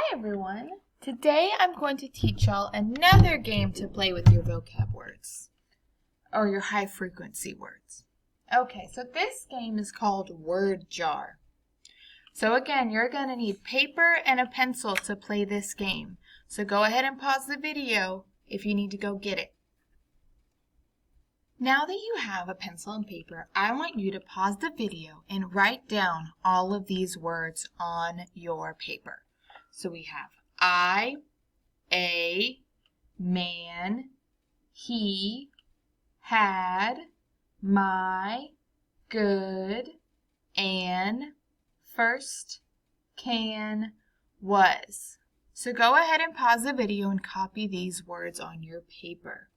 Hi everyone! Today I'm going to teach y'all another game to play with your vocab words, or your high frequency words. Okay, so this game is called Word Jar. So again, you're going to need paper and a pencil to play this game. So go ahead and pause the video if you need to go get it. Now that you have a pencil and paper, I want you to pause the video and write down all of these words on your paper. So we have I, a, man, he, had, my, good, an, first, can, was. So go ahead and pause the video and copy these words on your paper.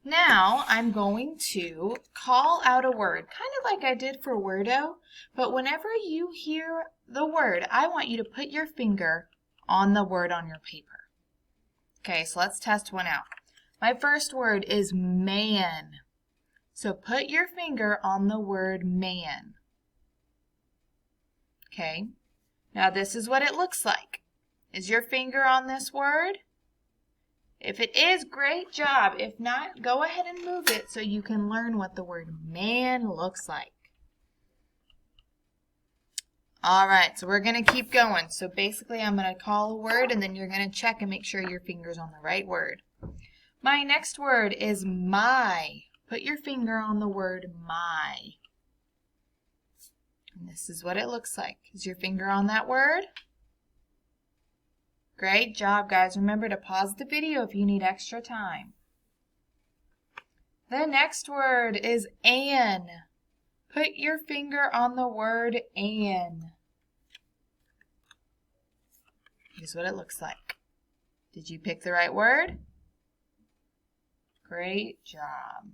Now I'm going to call out a word, kind of like I did for Wordo, but whenever you hear the word, I want you to put your finger on the word on your paper. Okay, so let's test one out. My first word is man. So put your finger on the word man. Okay, now this is what it looks like. Is your finger on this word? If it is, great job. If not, go ahead and move it so you can learn what the word man looks like. All right, so we're going to keep going. So basically, I'm going to call a word, and then you're going to check and make sure your finger's on the right word. My next word is my. Put your finger on the word my. And this is what it looks like. Is your finger on that word? Great job, guys. Remember to pause the video if you need extra time. The next word is an. Put your finger on the word an. Here's what it looks like. Did you pick the right word? Great job.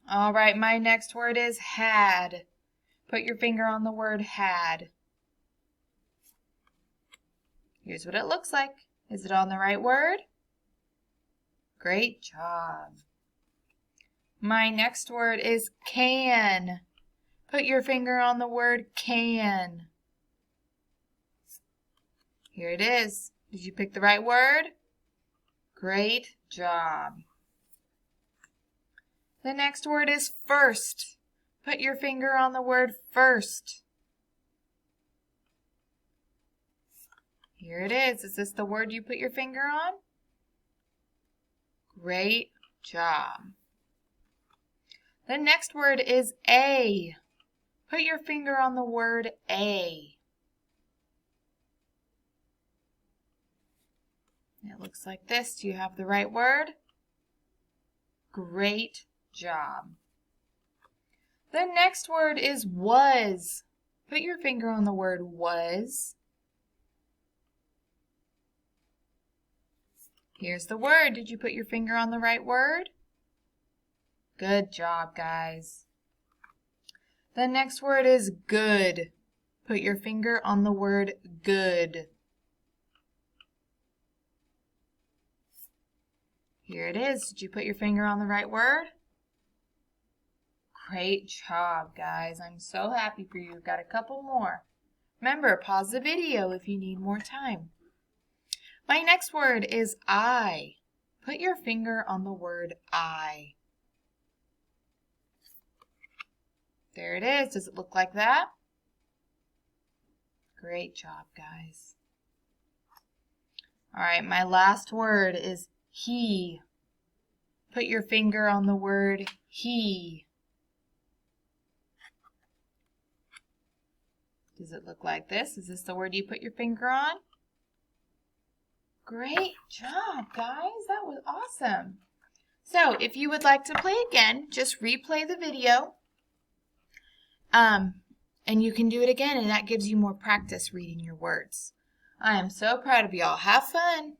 All right, my next word is had. Put your finger on the word had. Here's what it looks like. Is it on the right word? Great job. My next word is can. Put your finger on the word can. Here it is. Did you pick the right word? Great job. The next word is first. Put your finger on the word first. Here it is. Is this the word you put your finger on? Great job. The next word is a. Put your finger on the word a. It looks like this. Do you have the right word? Great job. The next word is was. Put your finger on the word was. Here's the word. Did you put your finger on the right word? Good job, guys. The next word is good. Put your finger on the word good. Here it is. Did you put your finger on the right word? Great job, guys. I'm so happy for you. We've got a couple more. Remember, pause the video if you need more time. My next word is I. Put your finger on the word I. There it is. Does it look like that? Great job, guys. All right, my last word is he. Put your finger on the word he. Does it look like this? Is this the word you put your finger on? Great job, guys. That was awesome. So if you would like to play again, just replay the video. And you can do it again, and that gives you more practice reading your words. I am so proud of y'all. Have fun.